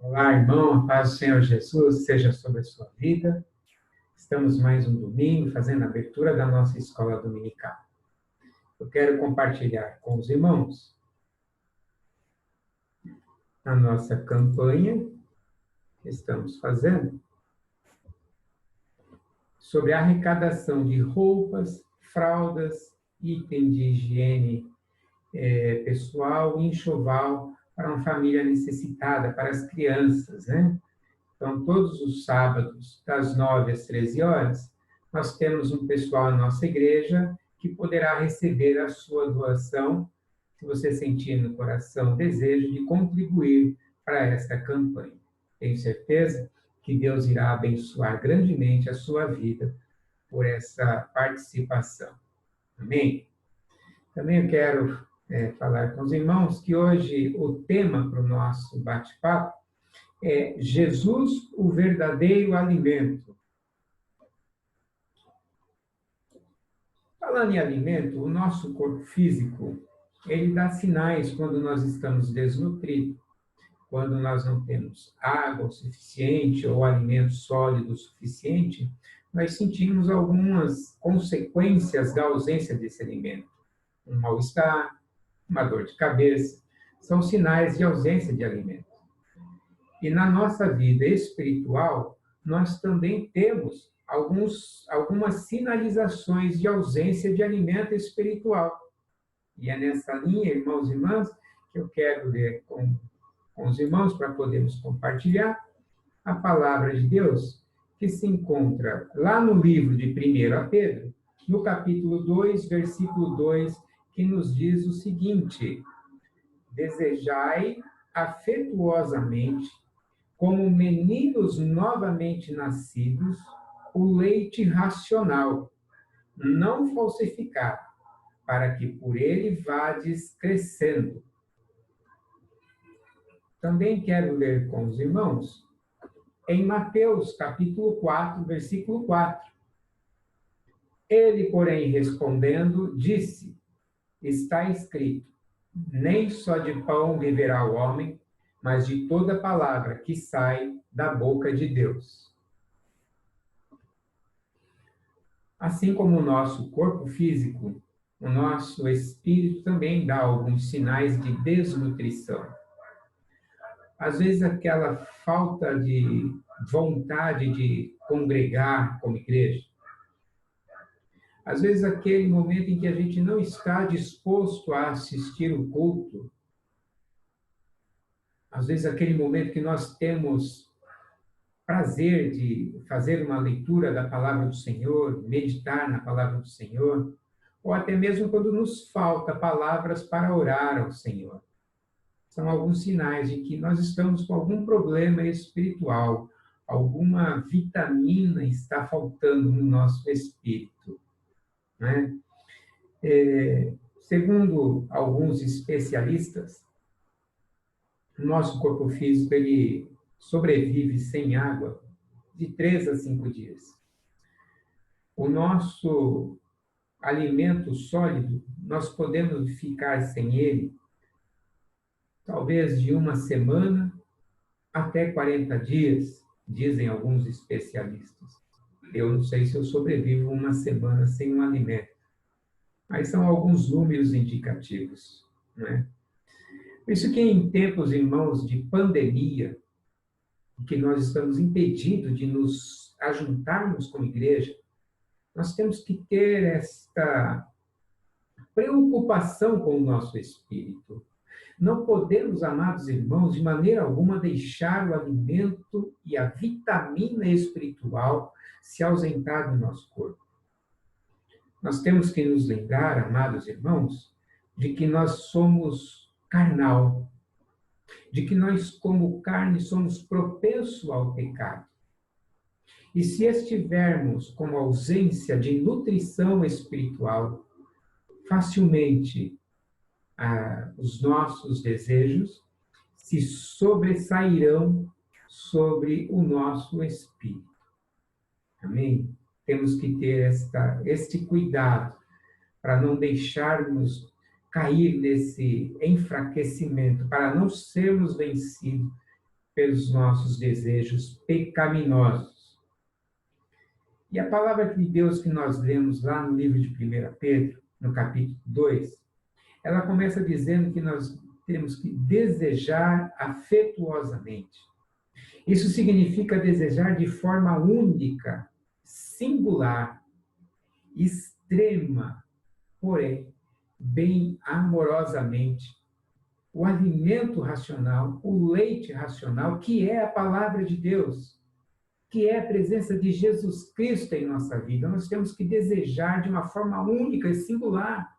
Olá, irmão, a paz do Senhor Jesus seja sobre a sua vida. Estamos mais um domingo fazendo a abertura da nossa escola dominical. Eu quero compartilhar com os irmãos a nossa campanha que estamos fazendo sobre a arrecadação de roupas, fraldas, itens de higiene pessoal e enxoval para uma família necessitada, para as crianças, né? Então, todos os sábados, das 9 às 13 horas, nós temos um pessoal na nossa igreja que poderá receber a sua doação, se você sentir no coração o desejo de contribuir para esta campanha. Tenho certeza que Deus irá abençoar grandemente a sua vida por essa participação. Amém? Também eu quero falar com os irmãos que hoje o tema para o nosso bate-papo é Jesus, o verdadeiro alimento. Falando em alimento, o nosso corpo físico, ele dá sinais quando nós estamos desnutridos, quando nós não temos água o suficiente ou alimento sólido o suficiente, nós sentimos algumas consequências da ausência desse alimento. Um mal-estar, uma dor de cabeça, são sinais de ausência de alimento. E na nossa vida espiritual, nós também temos algumas sinalizações de ausência de alimento espiritual. E é nessa linha, irmãos e irmãs, que eu quero ler com os irmãos para podermos compartilhar a palavra de Deus, que se encontra lá no livro de 1 Pedro, no capítulo 2, versículo 2, que nos diz o seguinte: desejai afetuosamente, como meninos novamente nascidos, o leite racional, não falsificado, para que por ele vades crescendo. Também quero ler com os irmãos em Mateus, capítulo 4, versículo 4. Ele, porém, respondendo, disse: está escrito, nem só de pão viverá o homem, mas de toda palavra que sai da boca de Deus. Assim como o nosso corpo físico, o nosso espírito também dá alguns sinais de desnutrição. Às vezes aquela falta de vontade de congregar como igreja. Às vezes aquele momento em que a gente não está disposto a assistir o culto. Às vezes aquele momento que nós temos prazer de fazer uma leitura da palavra do Senhor, meditar na palavra do Senhor, ou até mesmo quando nos falta palavras para orar ao Senhor. São alguns sinais de que nós estamos com algum problema espiritual, alguma vitamina está faltando no nosso espírito, né? Segundo alguns especialistas, o nosso corpo físico ele sobrevive sem água de 3 a 5 dias. O nosso alimento sólido, nós podemos ficar sem ele talvez de 1 semana até 40 dias, dizem alguns especialistas. Eu não sei se eu sobrevivo 1 semana sem um alimento, mas são alguns números indicativos, né? Por isso que em tempos, irmãos, de pandemia, que nós estamos impedidos de nos ajuntarmos como igreja, nós temos que ter esta preocupação com o nosso espírito. Não podemos, amados irmãos, de maneira alguma deixar o alimento e a vitamina espiritual se ausentar do nosso corpo. Nós temos que nos lembrar, amados irmãos, de que nós somos carnal, de que nós, como carne, somos propensos ao pecado. E se estivermos com ausência de nutrição espiritual, facilmente os nossos desejos se sobressairão sobre o nosso espírito. Amém? Temos que ter este cuidado para não deixarmos cair nesse enfraquecimento, para não sermos vencidos pelos nossos desejos pecaminosos. E a palavra de Deus que nós lemos lá no livro de 1 Pedro, no capítulo 2, ela começa dizendo que nós temos que desejar afetuosamente. Isso significa desejar de forma única, singular, extrema, porém, bem amorosamente, o alimento racional, o leite racional, que é a palavra de Deus, que é a presença de Jesus Cristo em nossa vida. Nós temos que desejar de uma forma única e singular,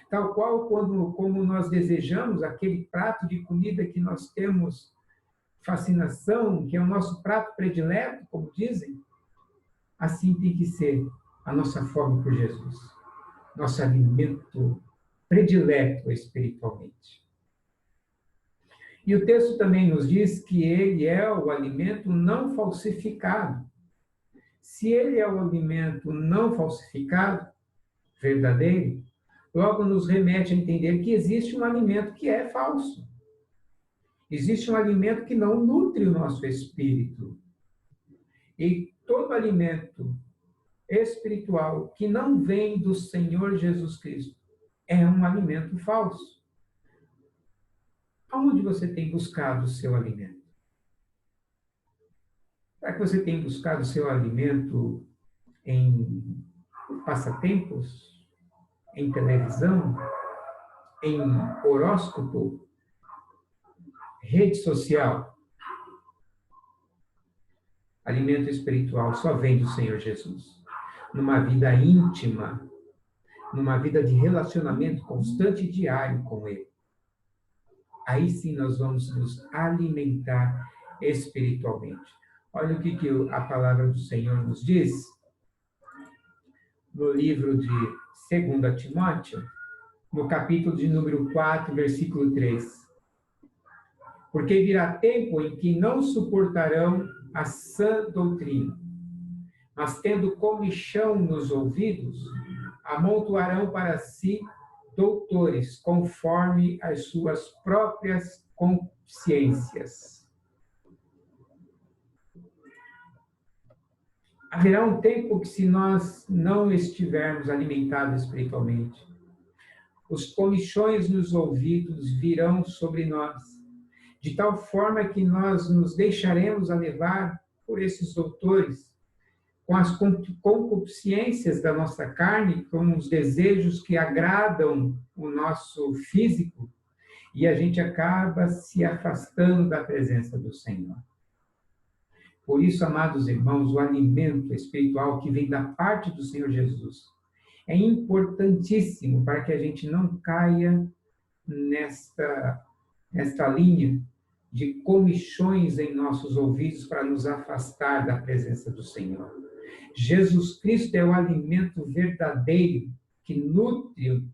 tal qual como nós desejamos aquele prato de comida que nós temos fascinação, que é o nosso prato predileto, como dizem, assim tem que ser a nossa fome por Jesus, nosso alimento predileto espiritualmente. E o texto também nos diz que ele é o alimento não falsificado. Se ele é o alimento não falsificado, verdadeiro, logo nos remete a entender que existe um alimento que é falso. Existe um alimento que não nutre o nosso espírito. E todo alimento espiritual que não vem do Senhor Jesus Cristo é um alimento falso. Aonde você tem buscado o seu alimento? Será que você tem buscado o seu alimento em passatempos, em televisão, em horóscopo, rede social? Alimento espiritual só vem do Senhor Jesus. Numa vida íntima, numa vida de relacionamento constante e diário com Ele. Aí sim nós vamos nos alimentar espiritualmente. Olha o que a palavra do Senhor nos diz no livro de 2 Timóteo, no capítulo de número 4, versículo 3. Porque virá tempo em que não suportarão a sã doutrina, mas tendo comichão nos ouvidos, amontoarão para si doutores, conforme as suas próprias consciências. Haverá um tempo que, se nós não estivermos alimentados espiritualmente, os comichões nos ouvidos virão sobre nós, de tal forma que nós nos deixaremos a levar por esses doutores, com as concupiscências da nossa carne, com os desejos que agradam o nosso físico, e a gente acaba se afastando da presença do Senhor. Por isso, amados irmãos, o alimento espiritual que vem da parte do Senhor Jesus é importantíssimo para que a gente não caia nesta linha de comichões em nossos ouvidos para nos afastar da presença do Senhor. Jesus Cristo é o alimento verdadeiro que nutre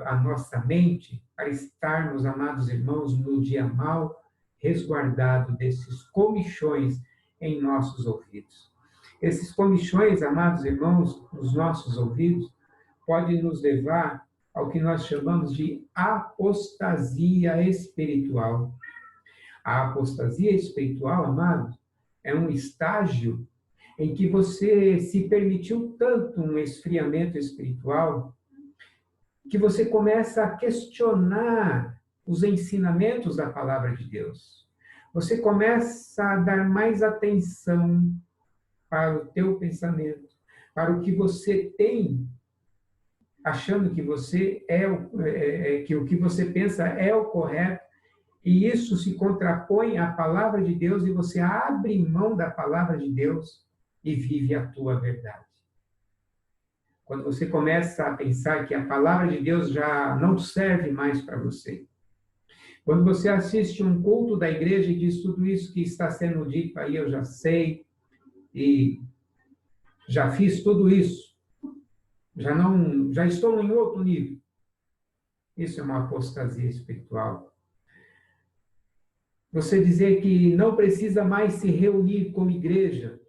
a nossa mente para estarmos, amados irmãos, no dia mau, resguardado desses comichões em nossos ouvidos. Esses comichões, amados irmãos, nos nossos ouvidos, podem nos levar ao que nós chamamos de apostasia espiritual. A apostasia espiritual, amados, é um estágio em que você se permitiu tanto um esfriamento espiritual que você começa a questionar os ensinamentos da palavra de Deus. Você começa a dar mais atenção para o teu pensamento, para o que você tem, achando que você que o que você pensa é o correto, e isso se contrapõe à palavra de Deus e você abre mão da palavra de Deus e vive a tua verdade. Quando você começa a pensar que a palavra de Deus já não serve mais para você. Quando você assiste um culto da igreja e diz tudo isso que está sendo dito aí, eu já sei, e já fiz tudo isso, já estou em outro nível. Isso é uma apostasia espiritual. Você dizer que não precisa mais se reunir como igreja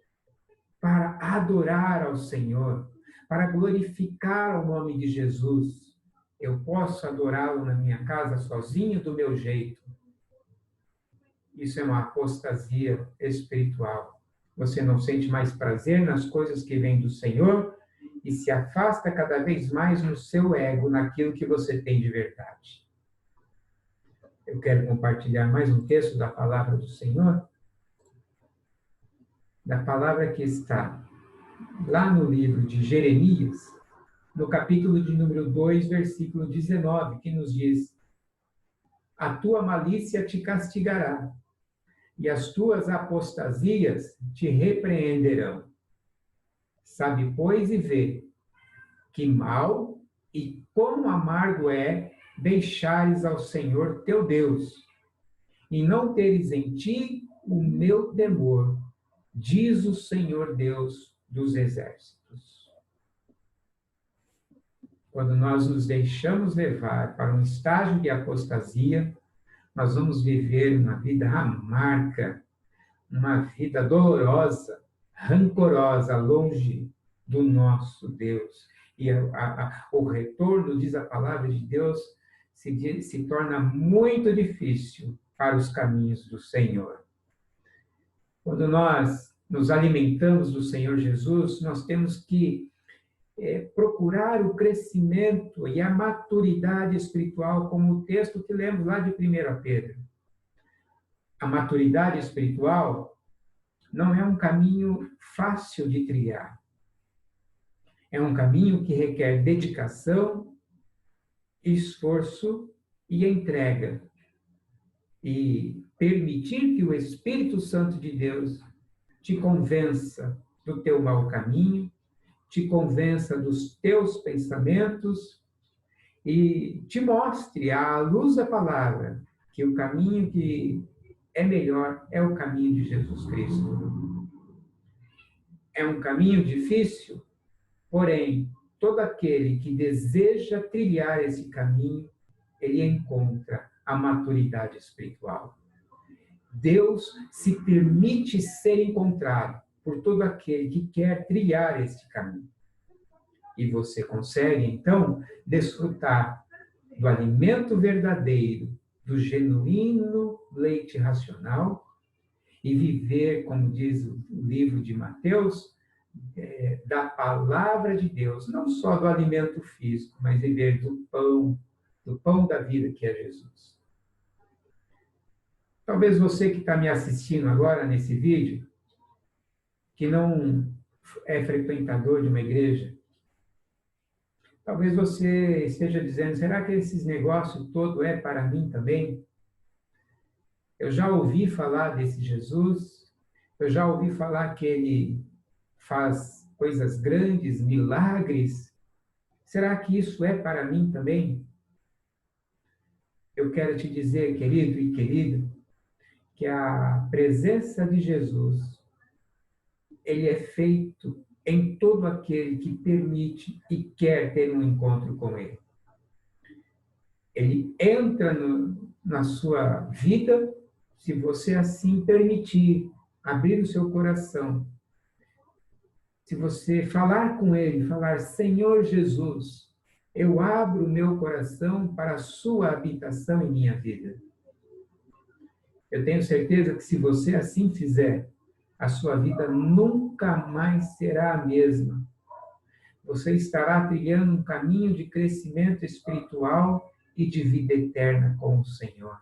para adorar ao Senhor, para glorificar o nome de Jesus. Eu posso adorá-lo na minha casa sozinho, do meu jeito. Isso é uma apostasia espiritual. Você não sente mais prazer nas coisas que vêm do Senhor e se afasta cada vez mais no seu ego, naquilo que você tem de verdade. Eu quero compartilhar mais um texto da palavra do Senhor, da palavra que está lá no livro de Jeremias, no capítulo de número 2, versículo 19, que nos diz: a tua malícia te castigará, e as tuas apostasias te repreenderão. Sabe, pois, e vê que mal e quão amargo é deixares ao Senhor teu Deus, e não teres em ti o meu temor, diz o Senhor Deus dos exércitos. Quando nós nos deixamos levar para um estágio de apostasia, nós vamos viver uma vida amarga, uma vida dolorosa, rancorosa, longe do nosso Deus. E o retorno, diz a palavra de Deus, se torna muito difícil para os caminhos do Senhor. Quando nós nos alimentamos do Senhor Jesus, nós temos que procurar o crescimento e a maturidade espiritual, como o texto que lemos lá de 1 Pedro. A maturidade espiritual não é um caminho fácil de trilhar. É um caminho que requer dedicação, esforço e entrega. E permitir que o Espírito Santo de Deus te convença do teu mau caminho, te convença dos teus pensamentos e te mostre, à luz da palavra, que o caminho que é melhor é o caminho de Jesus Cristo. É um caminho difícil, porém, todo aquele que deseja trilhar esse caminho, ele encontra a maturidade espiritual. Deus se permite ser encontrado por todo aquele que quer trilhar este caminho. E você consegue, então, desfrutar do alimento verdadeiro, do genuíno leite racional e viver, como diz o livro de Mateus, da palavra de Deus, não só do alimento físico, mas viver do pão da vida que é Jesus. Talvez você que está me assistindo agora nesse vídeo, que não é frequentador de uma igreja, talvez você esteja dizendo, será que esses negócios todo é para mim também? Eu já ouvi falar desse Jesus, eu já ouvi falar que ele faz coisas grandes, milagres. Será que isso é para mim também? Eu quero te dizer, querido e querida, que a presença de Jesus, ele é feito em todo aquele que permite e quer ter um encontro com ele. Ele entra na sua vida, se você assim permitir, abrir o seu coração. Se você falar com ele, falar, Senhor Jesus, eu abro o meu coração para a sua habitação em minha vida. Eu tenho certeza que se você assim fizer, a sua vida nunca mais será a mesma. Você estará trilhando um caminho de crescimento espiritual e de vida eterna com o Senhor.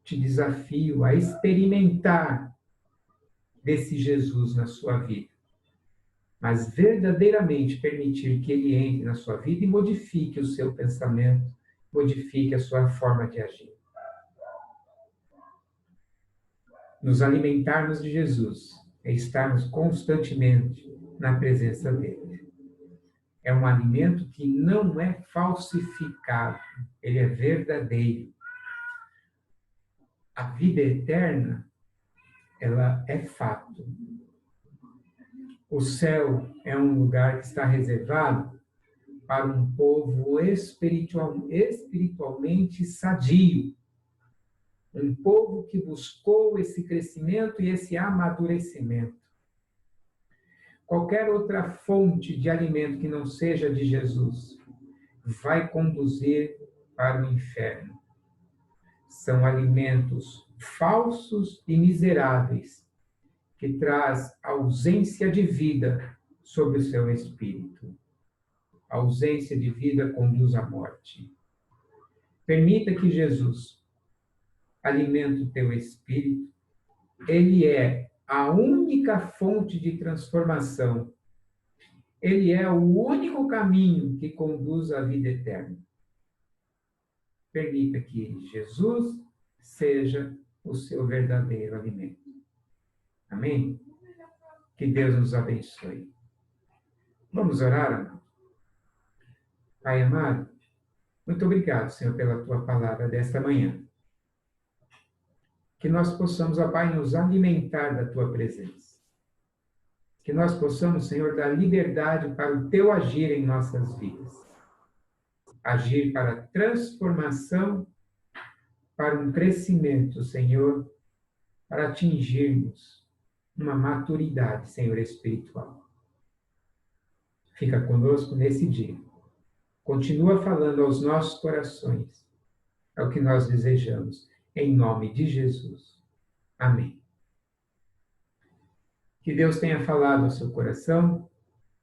Te desafio a experimentar desse Jesus na sua vida, mas verdadeiramente permitir que ele entre na sua vida e modifique o seu pensamento, modifique a sua forma de agir. Nos alimentarmos de Jesus é estarmos constantemente na presença dele. É um alimento que não é falsificado, ele é verdadeiro. A vida eterna, ela é fato. O céu é um lugar que está reservado para um povo espiritualmente sadio. Um povo que buscou esse crescimento e esse amadurecimento. Qualquer outra fonte de alimento que não seja de Jesus vai conduzir para o inferno. São alimentos falsos e miseráveis, que traz ausência de vida sobre o seu espírito. A ausência de vida conduz à morte. Permita que Jesus alimente o teu espírito. Ele é a única fonte de transformação. Ele é o único caminho que conduz à vida eterna. Permita que Jesus seja o seu verdadeiro alimento. Amém? Que Deus nos abençoe. Vamos orar, amado? Pai amado, muito obrigado, Senhor, pela tua palavra desta manhã. Que nós possamos, ó Pai, nos alimentar da tua presença. Que nós possamos, Senhor, dar liberdade para o teu agir em nossas vidas. Agir para a transformação, para um crescimento, Senhor, para atingirmos uma maturidade, Senhor, espiritual. Fica conosco nesse dia. Continua falando aos nossos corações. É o que nós desejamos. Em nome de Jesus. Amém. Que Deus tenha falado ao seu coração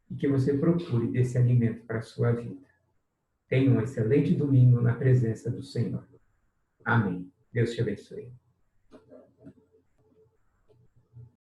e que você procure desse alimento para a sua vida. Tenha um excelente domingo na presença do Senhor. Amém. Deus te abençoe.